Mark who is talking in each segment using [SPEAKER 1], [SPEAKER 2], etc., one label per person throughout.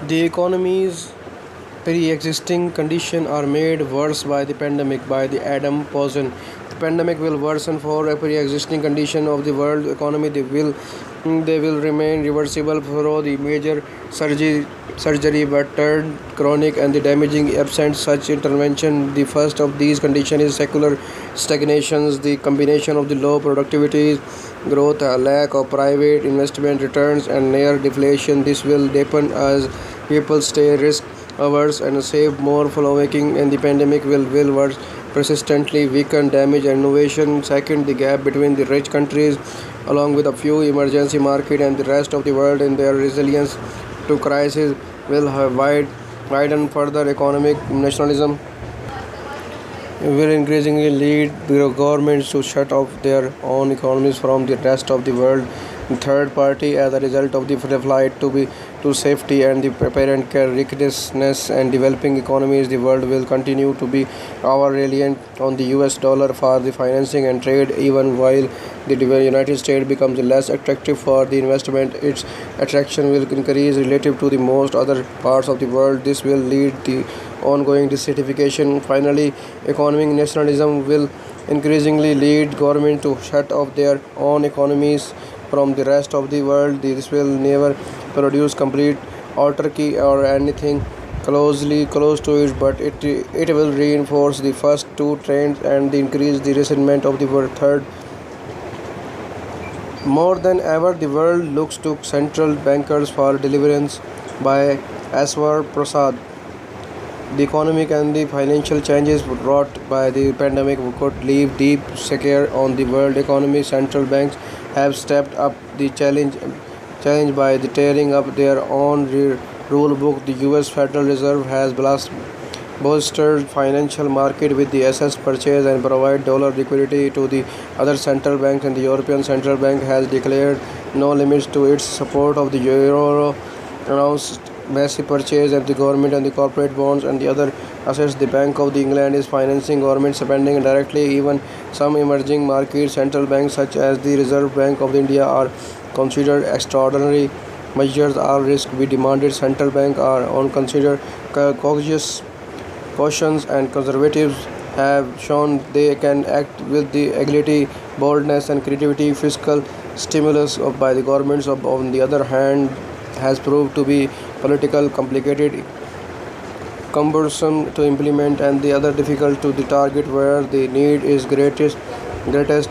[SPEAKER 1] The economy's pre-existing conditions are made worse by the pandemic by the Adam Posen. The pandemic will worsen for a pre-existing condition of the world economy. They will remain reversible through the major surgery but turn chronic and the damaging absent such intervention. The first of these conditions is secular stagnations, the combination of the low productivity growth, a lack of private investment returns, and near deflation. This will deepen as people stay risk averse and save more following and the pandemic will worse persistently weaken damage and innovation. Second, the gap between the rich countries along with a few emergency market and the rest of the world in their resilience to crisis will have widen further. Economic nationalism will increasingly lead the governments to shut off their own economies from the rest of the world. The third party, as a result of the flight to safety and the apparent recklessness and developing economies, the world will continue to be our reliant on the U.S. dollar for the financing and trade, even while the United States becomes less attractive for the investment. Its attraction will increase relative to the most other parts of the world. This will lead the ongoing desertification. Finally, economic nationalism will increasingly lead government to shut off their own economies from the rest of the world. This will never produce complete autarky or anything close to it, but it will reinforce the first two trends and increase the resentment of the world. Third, more than ever, the world looks to central bankers for deliverance by Aswar Prasad. The economic and the financial changes wrought by the pandemic could leave deep scare on the world economy. Central banks have stepped up the challenge by the tearing up their own rule book. The U.S. Federal Reserve has bolstered financial market with the assets purchase and provide dollar liquidity to the other central banks, and the European Central Bank has declared no limits to its support of the euro, announced massive purchase of the government and the corporate bonds and the other assets. The Bank of the England is financing government spending directly. Even some emerging market central banks such as the Reserve Bank of India are considered extraordinary measures are risk. We demanded central bank are on consider cautious cautions and conservatives have shown they can act with the agility, boldness and creativity. Fiscal stimulus by the governments on the other hand has proved to be political, complicated, cumbersome to implement, and the other difficult to the target where the need is greatest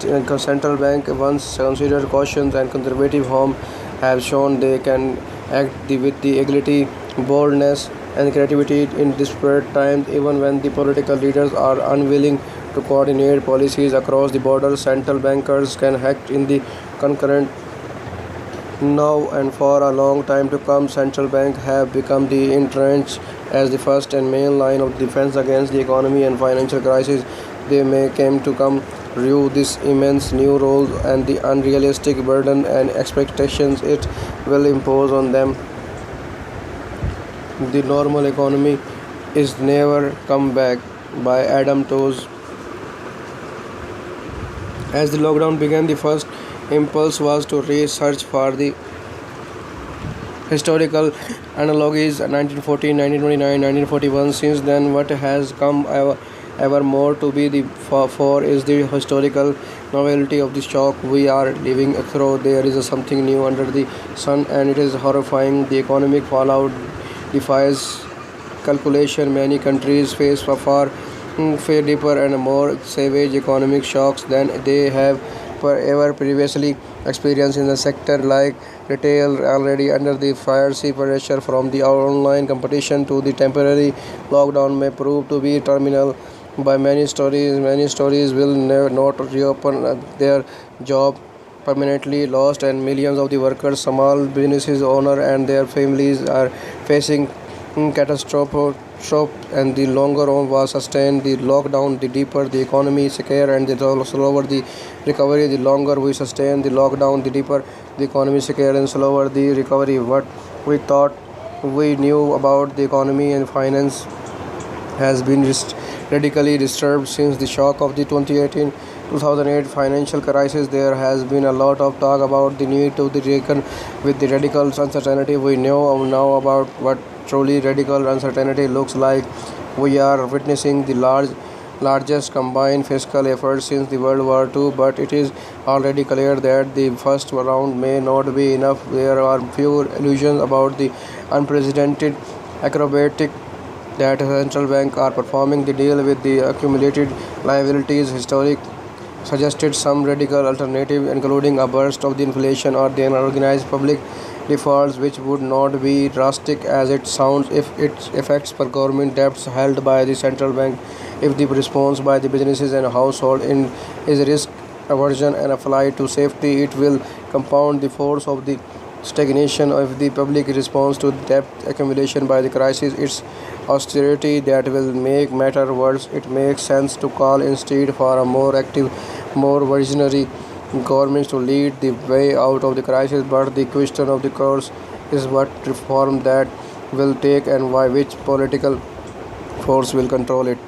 [SPEAKER 1] and central bank once considered cautions and conservative home have shown they can act with the agility, boldness and creativity in disparate times. Even when the political leaders are unwilling to coordinate policies across the border, central bankers can act in the concurrent. Now and for a long time to come, central banks have become the entrenched as the first and main line of defense against the economy and financial crisis. They may come to come view this immense new role and the unrealistic burden and expectations it will impose on them. The normal economy is never come back by Adam Toes. As the lockdown began, the first impulse was to research for the historical analogies 1914, 1929, 1941. Since then, what has come ever more to be the for is the historical novelty of the shock we are living through. There is something new under the sun, and it is horrifying. The economic fallout defies calculation. Many countries face far deeper and more savage economic shocks than they have ever previously experienced in the sector like retail already under the fiery pressure from the online competition to the temporary lockdown may prove to be terminal by many stories will not reopen their job permanently lost, and millions of the workers, small businesses owner and their families are facing catastrophe. And the longer on was sustained the lockdown, the deeper the economy scare and the slower the recovery. The longer we sustain the lockdown, the deeper the economy scare and slower the recovery. What we thought we knew about the economy and finance has been radically disturbed since the shock of the 2018 2008 financial crisis, there has been a lot of talk about the need to reckon with the radical uncertainty. We know now about what truly radical uncertainty looks like. We are witnessing the largest combined fiscal effort since the World War II, but it is already clear that the first round may not be enough. There are few illusions about the unprecedented acrobatic that central banks are performing to deal with the accumulated liabilities. Historic suggested some radical alternative, including a burst of the inflation or the unorganized public defaults, which would not be drastic as it sounds if it affects per government debts held by the central bank. If the response by the businesses and household in is risk aversion and a flight to safety, it will compound the force of the stagnation of the public response to debt accumulation by the crisis. It's austerity that will make matter worse. It makes sense to call instead for a more active, more visionary governments to lead the way out of the crisis. But the question of the course is what reform that will take and why which political force will control it.